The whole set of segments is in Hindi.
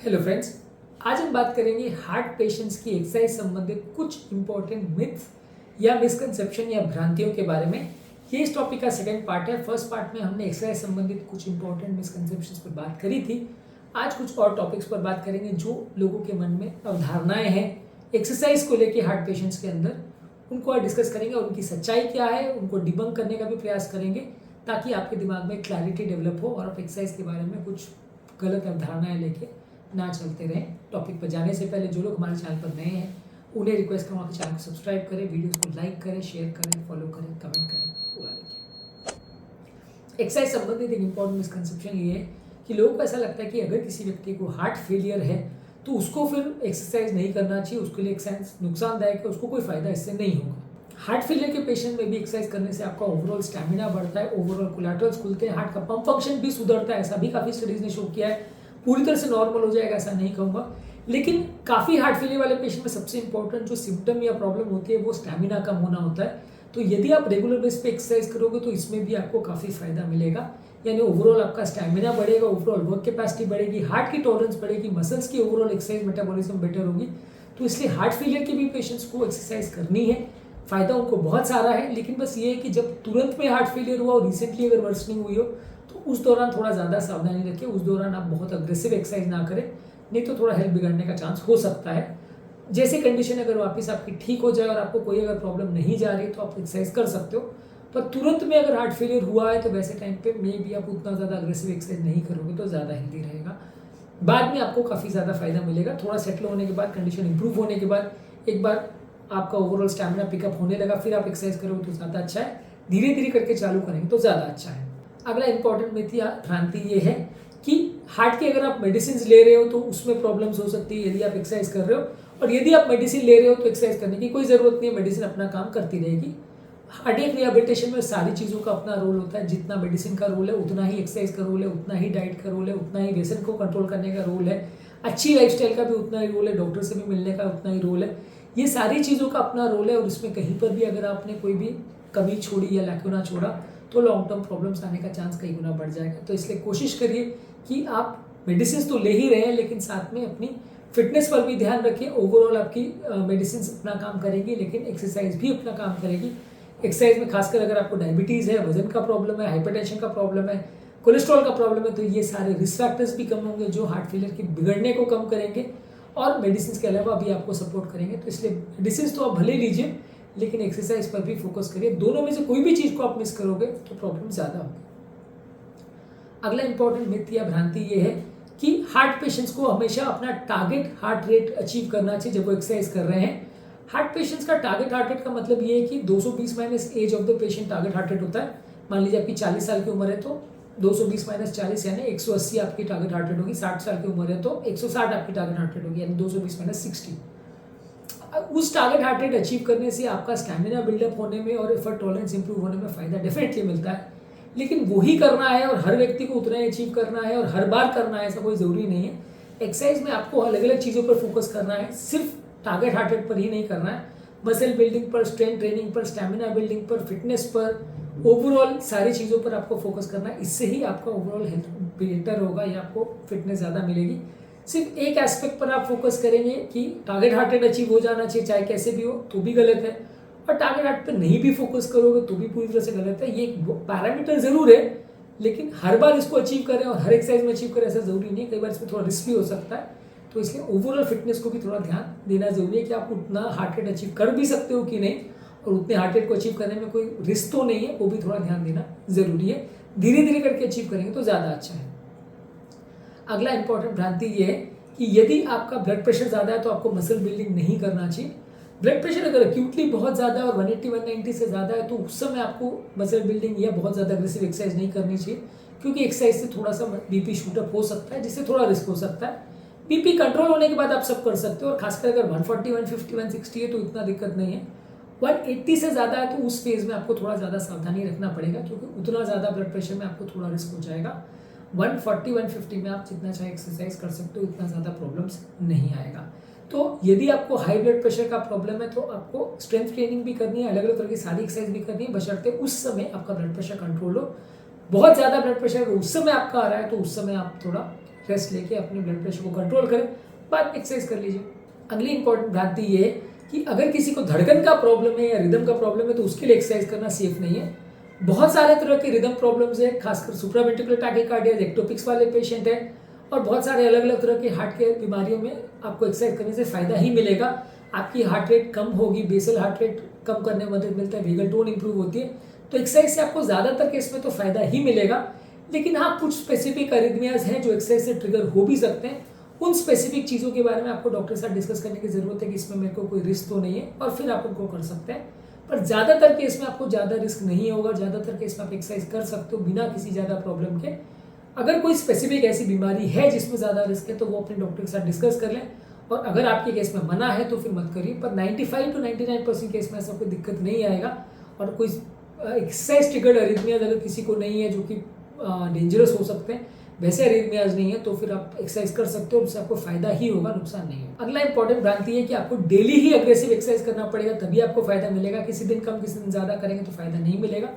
हेलो फ्रेंड्स, आज हम बात करेंगे हार्ट पेशेंट्स की एक्सरसाइज संबंधित कुछ इंपॉर्टेंट मिथ्स या मिसकंसेप्शन या भ्रांतियों के बारे में। ये इस टॉपिक का सेकंड पार्ट है। फर्स्ट पार्ट में हमने एक्सरसाइज संबंधित कुछ इंपॉर्टेंट मिसकंसेप्शंस पर बात करी थी। आज कुछ और टॉपिक्स पर बात करेंगे जो लोगों के मन में अवधारणाएं हैं एक्सरसाइज को लेकर हार्ट पेशेंट्स के अंदर, उनको आज डिस्कस करेंगे और उनकी सच्चाई क्या है उनको डिबंक करने का भी प्रयास करेंगे, ताकि आपके दिमाग में क्लैरिटी डेवलप हो और आप एक्सरसाइज के बारे में कुछ गलत अवधारणाएं लेके ना चलते रहें। टॉपिक पर जाने से पहले जो लोग हमारे चैनल पर नए हैं उन्हें रिक्वेस्ट करूँगा कि चैनल को सब्सक्राइब करें, वीडियोस को लाइक करें, शेयर करें, फॉलो करें, कमेंट करें, पूरा लिखें। एक्सरसाइज संबंधित एक इंपॉर्टेंट मिसकंसेप्शन ये है कि लोगों को ऐसा लगता है कि अगर किसी व्यक्ति को हार्ट फेलियर है तो उसको फिर एक्सरसाइज नहीं करना चाहिए, उसके लिए एक्सरसाइज नुकसानदायक है, उसको कोई फायदा इससे नहीं होगा। हार्ट फेलियर के पेशेंट में भी एक्सरसाइज करने से आपका ओवरऑल स्टैमिना बढ़ता है, ओवरऑल कोलैटरल्स खुलते हैं, हार्ट का पंप फंक्शन भी सुधरता है। ऐसा भी काफी स्टडीज ने शो किया है। पूरी तरह से नॉर्मल हो जाएगा ऐसा नहीं कहूँगा, लेकिन काफ़ी हार्ट फेलियर वाले पेशेंट में सबसे इंपॉर्टेंट जो सिम्टम या प्रॉब्लम होती है वो स्टैमिना कम होना होता है। तो यदि आप रेगुलर बेस पे एक्सरसाइज करोगे तो इसमें भी आपको काफ़ी फायदा मिलेगा, यानी ओवरऑल आपका स्टैमिना बढ़ेगा, ओवरऑल वर्क कैपेसिटी बढ़ेगी, हार्ट की टॉलरेंस बढ़ेगी, मसल्स की ओवरऑल एक्सरसाइज मेटाबॉलिज्म बेटर होगी। तो इसलिए हार्ट फेलियर के भी पेशेंट्स को एक्सरसाइज करनी है, फायदा उनको बहुत सारा है। लेकिन बस ये है कि जब तुरंत में हार्ट फेलियर हुआ और रिसेंटली अगर वर्सनिंग हुई हो तो उस दौरान थोड़ा ज़्यादा सावधानी रखें। उस दौरान आप बहुत अग्रेसिव एक्सरसाइज ना करें, नहीं तो थोड़ा हेल्थ बिगड़ने का चांस हो सकता है। जैसे कंडीशन अगर वापस आपकी ठीक हो जाए और आपको कोई अगर प्रॉब्लम नहीं जा रही तो आप एक्सरसाइज कर सकते हो, पर तुरंत में अगर हार्ट फेलियर हुआ है तो वैसे टाइम पे मे भी आप उतना ज़्यादा अग्रेसिव एक्सरसाइज नहीं करोगे तो ज़्यादा हेल्दी रहेगा। बाद में आपको काफ़ी ज़्यादा फायदा मिलेगा। थोड़ा सेटल होने के बाद, कंडीशन इंप्रूव होने के बाद, एक बार आपका ओवरऑल स्टैमिना पिकअप होने लगा, फिर आप एक्सरसाइज करोगे तो ज़्यादा अच्छा है। धीरे धीरे करके चालू करेंगे तो ज़्यादा अच्छा है। अगला इंपॉर्टेंट मिथ या भ्रांति ये है कि हार्ट की अगर आप मेडिसिन ले रहे हो तो उसमें प्रॉब्लम्स हो सकती है यदि आप एक्सरसाइज कर रहे हो, और यदि आप मेडिसिन ले रहे हो तो एक्सरसाइज करने की कोई ज़रूरत नहीं है, मेडिसिन अपना काम करती रहेगी। हार्डियक रिहेबिलिटेशन में सारी चीज़ों का अपना रोल होता है। जितना मेडिसिन का रोल है उतना ही एक्सरसाइज का रोल है, उतना ही डाइट का रोल है, उतना ही व्यसन को कंट्रोल करने का रोल है, अच्छी लाइफस्टाइल का भी उतना ही रोल है, डॉक्टर से भी मिलने का उतना ही रोल है। ये सारी चीज़ों का अपना रोल है और इसमें कहीं पर भी अगर आपने कोई भी कमी छोड़ी या लैक्यूना छोड़ा तो लॉन्ग टर्म प्रॉब्लम्स आने का चांस कई गुना बढ़ जाएगा। तो इसलिए कोशिश करिए कि आप मेडिसिन तो ले ही रहे हैं लेकिन साथ में अपनी फिटनेस पर भी ध्यान रखिए। ओवरऑल आपकी मेडिसिन अपना काम करेगी लेकिन एक्सरसाइज भी अपना काम करेगी। एक्सरसाइज में खासकर अगर आपको डायबिटीज़ है, वजन का प्रॉब्लम है, हाइपरटेंशन का प्रॉब्लम है, कोलेस्ट्रॉल का प्रॉब्लम है, तो ये सारे रिस्क फैक्टर्स भी कम होंगे जो हार्ट फेलियर के बिगड़ने को कम करेंगे और मेडिसिन के अलावा भी आपको सपोर्ट करेंगे। तो इसलिए मेडिसिन तो आप भले लीजिए लेकिन एक्सरसाइज पर भी फोकस करिए। दोनों में से कोई भी चीज़ को आप मिस करोगे तो प्रॉब्लम ज़्यादा होगी। अगला इंपॉर्टेंट मिथ या भ्रांति ये है कि हार्ट पेशेंट्स को हमेशा अपना टारगेट हार्ट रेट अचीव करना चाहिए जब वो एक्सरसाइज कर रहे हैं। हार्ट पेशेंट्स का टारगेट हार्ट रेट का मतलब ये है कि 220 minus age of the patient target heart rate होता है। मान लीजिए आपकी 40 साल की उम्र है तो 220 माइनस 40 यानी 180 आपकी टारगेट हार्ट रेट होगी। 60 साल की उम्र है तो 160 आपकी टारगेट हार्ट रेट होगी, यानी 220 माइनस 60। उस टारगेट हार्ट रेट अचीव करने से आपका स्टैमिना बिल्डअप होने में और एफर्ट टॉलरेंस इंप्रूव होने में फायदा डेफिनेटली मिलता है। लेकिन वही करना है और हर व्यक्ति को उतना ही अचीव करना है और हर बार करना है ऐसा कोई ज़रूरी नहीं है। एक्सरसाइज में आपको अलग अलग चीज़ों पर फोकस करना है, सिर्फ टारगेट हार्ट रेट पर ही नहीं करना है। मसल बिल्डिंग पर, स्ट्रेंथ ट्रेनिंग पर, स्टैमिना बिल्डिंग पर, फिटनेस पर, ओवरऑल सारी चीज़ों पर आपको फोकस करना है। इससे ही आपका ओवरऑल हेल्थ बेटर होगा या आपको फिटनेस ज़्यादा मिलेगी। सिर्फ एक एस्पेक्ट पर आप फोकस करेंगे कि टारगेट हार्ट रेट अचीव हो जाना चाहिए चाहे कैसे भी हो तो भी गलत है, और टारगेट हार्ट पर नहीं भी फोकस करोगे तो भी पूरी तरह से गलत है। ये एक पैरामीटर जरूर है लेकिन हर बार इसको अचीव करें और हर एक्सरसाइज में अचीव करें ऐसा जरूरी नहीं है। कई बार इसमें थोड़ा रिस्क भी हो सकता है। तो इसलिए ओवरऑल फिटनेस को भी थोड़ा ध्यान देना जरूरी है कि आप उतना हार्ट रेट अचीव कर भी सकते हो कि नहीं, और उतने हार्ट रेट को अचीव करने में कोई रिस्क तो नहीं है, वो भी थोड़ा ध्यान देना जरूरी है। धीरे धीरे करके अचीव करेंगे तो ज़्यादा अच्छा है। अगला इंपॉर्टेंट भ्रांति ये है कि यदि आपका ब्लड प्रेशर ज़्यादा है तो आपको मसल बिल्डिंग नहीं करना चाहिए। ब्लड प्रेशर अगर एक्यूटली बहुत ज़्यादा है और 180-190 से ज़्यादा है तो उस समय आपको मसल बिल्डिंग या बहुत ज़्यादा अग्रेसिव एक्सरसाइज नहीं करनी चाहिए, क्योंकि एक्सरसाइज से थोड़ा सा बीपी शूटअप हो सकता है जिससे थोड़ा रिस्क हो सकता है। बीपी कंट्रोल होने के बाद आप सब कर सकते हो, और खासकर अगर 140, 150, 160 है तो इतना दिक्कत नहीं है। 180 से ज़्यादा है तो उस फेज में आपको थोड़ा ज़्यादा सावधानी रखना पड़ेगा, क्योंकि उतना ज़्यादा ब्लड प्रेशर में आपको थोड़ा रिस्क हो जाएगा। 140, 150 में आप जितना चाहे एक्सरसाइज कर सकते हो, इतना ज़्यादा प्रॉब्लम्स नहीं आएगा। तो यदि आपको हाई ब्लड प्रेशर का प्रॉब्लम है तो आपको स्ट्रेंथ ट्रेनिंग भी करनी है, अलग अलग तरह की सारी एक्सरसाइज भी करनी है, बशर्ते उस समय आपका ब्लड प्रेशर कंट्रोल हो। बहुत ज़्यादा ब्लड प्रेशर उस समय आपका आ रहा है तो उस समय आप थोड़ा रेस्ट लेके अपने ब्लड प्रेशर को कंट्रोल करें, बाद में एक्सरसाइज कर लीजिए। अगली इंपॉर्टेंट भ्रांति ये है कि अगर किसी को धड़कन का प्रॉब्लम है या रिदम का प्रॉब्लम है तो उसके लिए एक्सरसाइज करना सेफ नहीं है। बहुत सारे तरह के रिदम प्रॉब्लम्स है, खासकर सुप्रावेंट्रिकुलर टैकीकार्डिया, एक्टोपिक्स वाले पेशेंट है और बहुत सारे अलग अलग तरह के हार्ट के बीमारियों में आपको एक्सरसाइज करने से फायदा ही मिलेगा। आपकी हार्ट रेट कम होगी, बेसल हार्ट रेट कम करने में मदद मिलता है, वेगल टोन इंप्रूव होती है, तो एक्सरसाइज से आपको ज़्यादातर केस में तो फायदा ही मिलेगा। लेकिन हाँ, कुछ स्पेसिफिक अरिथमियाज हैं जो एक्सरसाइज से ट्रिगर हो भी सकते हैं। उन स्पेसिफिक चीज़ों के बारे में आपको डॉक्टर के साथ डिस्कस करने की ज़रूरत है कि इसमें मेरे को कोई रिस्क तो नहीं है, और फिर आप उनको कर सकते हैं। पर ज़्यादातर केस में आपको ज़्यादा रिस्क नहीं होगा, ज़्यादातर केस में आप एक्सरसाइज कर सकते हो बिना किसी ज़्यादा प्रॉब्लम के। अगर कोई स्पेसिफिक ऐसी बीमारी है जिसमें ज़्यादा रिस्क है तो वो अपने डॉक्टर के साथ डिस्कस कर लें, और अगर आपके केस में मना है तो फिर मत करिए। पर 95 to 99% केस में ऐसा कोई दिक्कत नहीं आएगा। और कोई एक्सरसाइज ट्रिगर्ड अरिथमियाज अगर किसी को नहीं है जो कि डेंजरस हो सकते हैं, वैसे अरिथमियाज नहीं है, तो फिर आप एक्सरसाइज कर सकते हो, उससे आपको फायदा ही होगा, नुकसान नहीं होगा। अगला इंपॉर्टेंट भ्रांति है कि आपको डेली ही अग्रेसिव एक्सरसाइज करना पड़ेगा तभी आपको फायदा मिलेगा। किसी दिन कम किसी दिन ज़्यादा करेंगे तो फायदा नहीं मिलेगा।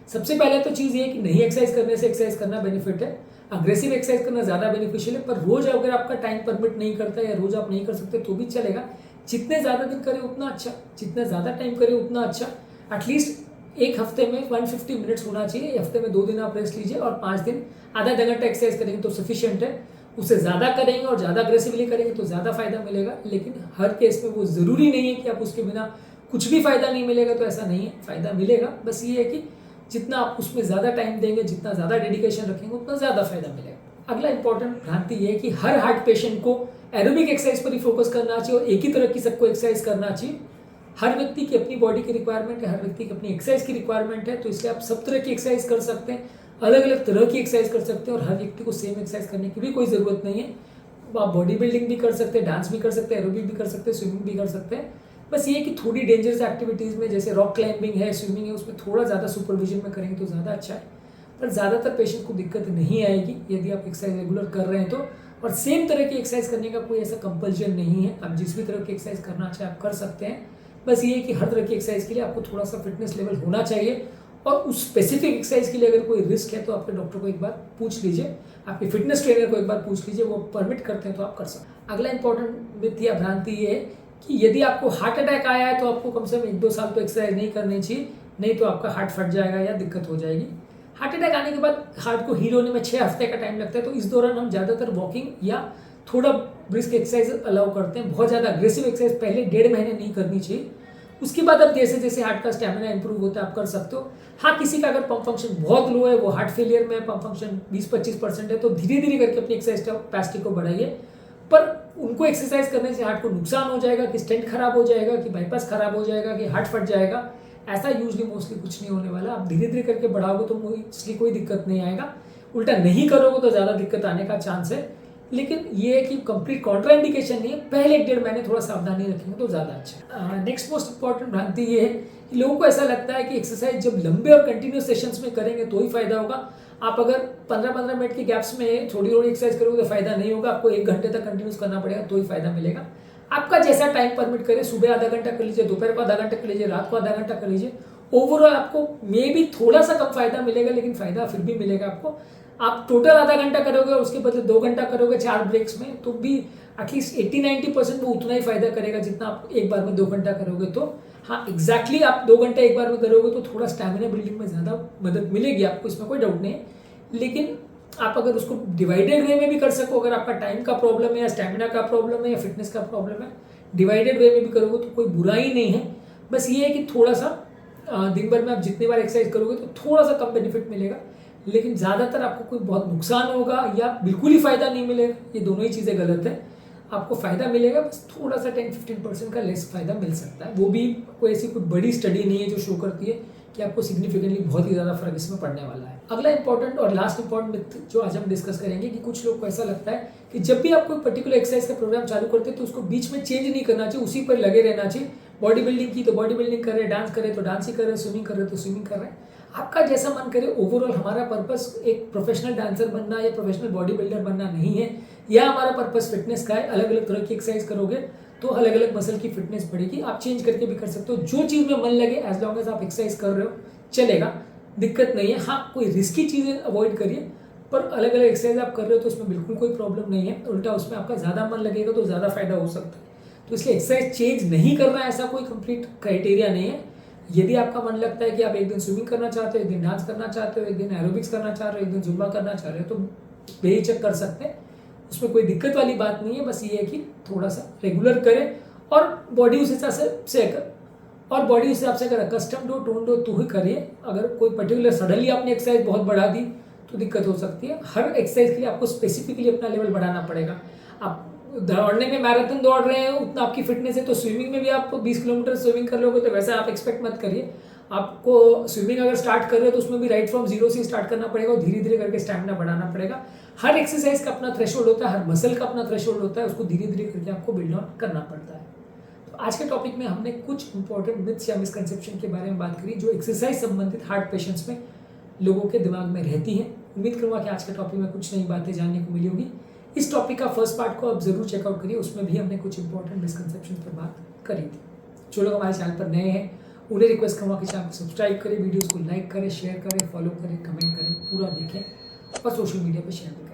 सबसे पहले तो चीज़ ये है कि नहीं एक्सरसाइज करने से एक्सरसाइज करना बेनिफिट है, अग्रेसिव एक्सरसाइज करना ज़्यादा बेनिफिशियल है। पर रोज अगर आपका टाइम परमिट नहीं करता या रोज आप नहीं कर सकते तो भी चलेगा। जितने ज़्यादा दिन करें उतना अच्छा, जितना ज़्यादा टाइम करें उतना अच्छा। एटलीस्ट एक हफ्ते में 150 मिनट्स होना चाहिए। हफ्ते में 2 दिन आप रेस्ट लीजिए और 5 दिन आधा घंटा एक्सरसाइज करेंगे तो सफिशिएंट है। उससे ज़्यादा करेंगे और ज़्यादा अग्रेसिवली करेंगे तो ज़्यादा फायदा मिलेगा। लेकिन हर केस में वो ज़रूरी नहीं है कि आप उसके बिना कुछ भी फायदा नहीं मिलेगा, तो ऐसा नहीं है, फायदा मिलेगा। बस ये है कि जितना आप उसमें ज़्यादा टाइम देंगे, जितना ज़्यादा डेडिकेशन रखेंगे, उतना ज़्यादा फायदा मिलेगा। अगला इंपॉर्टेंट भ्रांति ये है कि हर हार्ट पेशेंट को एरोबिक एक्सरसाइज पर ही फोकस करना चाहिए और एक ही तरह की सबको एक्सरसाइज करना चाहिए। हर व्यक्ति की अपनी बॉडी की रिक्वायरमेंट है, हर व्यक्ति की अपनी एक्सरसाइज की रिक्वायरमेंट है, तो इसलिए आप सब तरह की एक्सरसाइज कर सकते हैं, अलग अलग तरह की एक्सरसाइज कर सकते हैं, और हर व्यक्ति को सेम एक्सरसाइज करने की भी कोई ज़रूरत नहीं है। आप बॉडी बिल्डिंग भी कर सकते हैं, डांस भी कर सकते हैं, एरोबिक भी कर सकते हैं, स्विमिंग भी कर सकते हैं। बस ये कि थोड़ी डेंजरस एक्टिविटीज़ में जैसे रॉक क्लाइंबिंग है, स्विमिंग है, उसमें थोड़ा ज़्यादा सुपरविजन में करेंगे तो ज़्यादा अच्छा है। पर ज़्यादातर पेशेंट को दिक्कत नहीं आएगी यदि आप एक्सरसाइज रेगुलर कर रहे हैं तो। और सेम तरह की एक्सरसाइज करने का कोई ऐसा कंपल्शन नहीं है, आप जिस भी तरह की एक्सरसाइज करना चाहे आप कर सकते हैं। बस ये है कि हर तरह की एक्सरसाइज के लिए आपको थोड़ा सा फिटनेस लेवल होना चाहिए, और उस स्पेसिफिक एक्सरसाइज के लिए अगर कोई रिस्क है तो आपके डॉक्टर को एक बार पूछ लीजिए, आपके फिटनेस ट्रेनर को एक बार पूछ लीजिए, वो परमिट करते हैं तो आप कर सकते हैं। अगला इंपॉर्टेंट मिथ या भ्रांति ये है कि यदि आपको हार्ट अटैक आया है तो आपको कम से कम 1-2 साल तो एक्सरसाइज नहीं करनी चाहिए, नहीं तो आपका हार्ट फट जाएगा या दिक्कत हो जाएगी। हार्ट अटैक आने के बाद हार्ट को हील होने में 6 हफ्ते का टाइम लगता है, तो इस दौरान हम ज़्यादातर वॉकिंग या थोड़ा ब्रिस्क एक्सरसाइज अलाउ करते हैं। बहुत ज़्यादा अग्रेसिव एक्सरसाइज पहले 1.5 महीने नहीं करनी चाहिए। उसके बाद अब जैसे जैसे हार्ट का स्टैमिना इंप्रूव होता है आप कर सकते हो। हाँ, किसी का अगर पंप फंक्शन बहुत लो है, वो हार्ट फेलियर में पंप फंक्शन 20-25% है, तो धीरे धीरे करके अपनी एक्सरसाइज कैपेसिटी को बढ़ाइए। पर उनको एक्सरसाइज करने से हार्ट को नुकसान हो जाएगा कि स्टेंट खराब हो जाएगा कि बाईपास खराब हो जाएगा कि हार्ट फट जाएगा, ऐसा यूजली मोस्टली कुछ नहीं होने वाला। आप धीरे धीरे करके बढ़ाओगे तो मोस्टली कोई दिक्कत नहीं आएगा। उल्टा नहीं करोगे तो ज़्यादा दिक्कत आने का चांस है। लेकिन ये है कि कंप्लीट कॉन्ट्राइंडिकेशन नहीं है, पहले 1-1.5 महीने थोड़ा सावधानी रखेंगे तो ज़्यादा अच्छा है। नेक्स्ट मोस्ट इंपॉर्टेंट भ्रांति ये है कि लोगों को ऐसा लगता है कि एक्सरसाइज जब लंबे और कंटिन्यूस सेशंस में करेंगे तो ही फायदा होगा। आप अगर 15-15 मिनट के गैप्स में थोड़ी थोड़ी एक्सरसाइज करोगे तो फायदा नहीं होगा, आपको 1 घंटे तक कंटिन्यूस करना पड़ेगा तो ही फायदा मिलेगा। आपका जैसा टाइम परमिट करे, सुबह आधा घंटा कर लीजिए, दोपहर को आधा घंटा कर लीजिए, रात को आधा घंटा कर लीजिए। ओवरऑल आपको मे भी थोड़ा सा कम फायदा मिलेगा, लेकिन फायदा फिर भी मिलेगा आपको। आप टोटल आधा घंटा करोगे और उसके बदले 2 घंटा करोगे 4 ब्रेक्स में, तो भी एटलीस्ट 80-90% वो उतना ही फायदा करेगा जितना आप एक बार में 2 घंटा करोगे। तो हाँ, एग्जैक्टली आप 2 घंटे एक बार में करोगे तो थोड़ा स्टैमिना बिल्डिंग में ज़्यादा मदद मिलेगी आपको, इसमें कोई डाउट नहीं है। लेकिन आप अगर उसको डिवाइडेड वे में भी कर सको, अगर आपका टाइम का प्रॉब्लम है या स्टैमिना का प्रॉब्लम है या फिटनेस का प्रॉब्लम है, डिवाइडेड वे में भी करोगे तो कोई बुरा ही नहीं है। बस ये है कि थोड़ा सा दिन भर में आप जितनी बार एक्सरसाइज करोगे तो थोड़ा सा कम बेनिफिट मिलेगा, लेकिन ज़्यादातर आपको कोई बहुत नुकसान होगा या बिल्कुल ही फ़ायदा नहीं मिलेगा, ये दोनों ही चीज़ें गलत है। आपको फ़ायदा मिलेगा, बस थोड़ा सा 10-15% का लेस फ़ायदा मिल सकता है। वो भी कोई ऐसी कोई बड़ी स्टडी नहीं है जो शो करती है कि आपको सिग्निफिकेंटली बहुत ही ज़्यादा फर्क इसमें पड़ने वाला है। अगला इंपॉर्टेंट और लास्ट इंपॉर्टेंट मिथ जो आज हम डिस्कस करेंगे कि कुछ लोग को ऐसा लगता है कि जब भी आप कोई पर्टिकुलर एक्सरसाइज का प्रोग्राम चालू करते हैं तो उसको बीच में चेंज नहीं करना चाहिए, उसी पर लगे रहना चाहिए। बॉडी बिल्डिंग की तो बॉडी बिल्डिंग कर रहे हैं, डांस कर रहे हैं तो डांस ही कर रहे हैं, स्विमिंग कर रहे हैं तो स्विमिंग कर रहे हैं। आपका जैसा मन करे। ओवरऑल हमारा पर्पस एक प्रोफेशनल डांसर बनना या प्रोफेशनल बॉडी बिल्डर बनना नहीं है, या हमारा पर्पस फिटनेस का है। अलग अलग तरह की एक्सरसाइज करोगे तो अलग अलग मसल की फिटनेस बढ़ेगी। आप चेंज करके भी कर सकते हो, जो चीज़ में मन लगे, एज लॉन्ग एज आप एक्सरसाइज कर रहे हो चलेगा, दिक्कत नहीं है। हाँ, कोई रिस्की चीज़ें अवॉइड करिए, पर अलग अलग एक्सरसाइज आप कर रहे हो तो उसमें बिल्कुल कोई प्रॉब्लम नहीं है, उल्टा उसमें आपका ज़्यादा मन लगेगा तो ज़्यादा फायदा हो सकता है। तो इसलिए एक्सरसाइज चेंज नहीं करना ऐसा कोई कंप्लीट क्राइटेरिया नहीं है। यदि आपका मन लगता है कि आप एक दिन स्विमिंग करना चाहते हो, एक दिन डांस करना चाहते हो, एक दिन एरोबिक्स करना चाह रहे हो, एक दिन जुम्बा करना चाह रहे हो, तो बेहिचक कर सकते हैं, उसमें कोई दिक्कत वाली बात नहीं है। बस ये है कि थोड़ा सा रेगुलर करें और बॉडी उस हिसाब से और बॉडी उस हिसाब से अगर कस्टम हो टोन हो तो ही करिए। अगर कोई पर्टिकुलर सडनली आपने एक्सरसाइज बहुत बढ़ा दी तो दिक्कत हो सकती है। हर एक्सरसाइज के लिए आपको स्पेसिफिकली अपना लेवल बढ़ाना पड़ेगा। आप दौड़ने में मैराथन दौड़ रहे हैं, उतना आपकी फिटनेस है, तो स्विमिंग में भी आप 20 किलोमीटर स्विमिंग कर लोगे, तो वैसा आप एक्सपेक्ट मत करिए। आपको स्विमिंग अगर स्टार्ट कर रहे हो तो उसमें भी राइट फ्रॉम जीरो से स्टार्ट करना पड़ेगा और धीरे धीरे करके स्टैमिना बढ़ाना पड़ेगा। हर एक्सरसाइज का अपना थ्रेशोल्ड होता है, हर मसल का अपना थ्रेशोल्ड होता है, उसको धीरे धीरे करके आपको बिल्ड ऑन करना पड़ता है। तो आज के टॉपिक में हमने कुछ इंपॉर्टेंट मिथ्स या मिसकंसेप्शन के बारे में बात करी जो एक्सरसाइज संबंधित हार्ट पेशेंट्स में लोगों के दिमाग में रहती है। उम्मीद करूँगा कि आज के टॉपिक में कुछ नई बातें जानने को मिली होगी। इस टॉपिक का फर्स्ट पार्ट को आप जरूर चेकआउट करिए, उसमें भी हमने कुछ इंपॉर्टेंट मिसकंसेप्शन पर बात करी थी। जो लोग हमारे चैनल पर नए हैं उन्हें रिक्वेस्ट करूँगा कि चैनल को सब्सक्राइब करें, वीडियोस को लाइक करें, शेयर करें, फॉलो करें, कमेंट करें, पूरा देखें और सोशल मीडिया पर शेयर करें।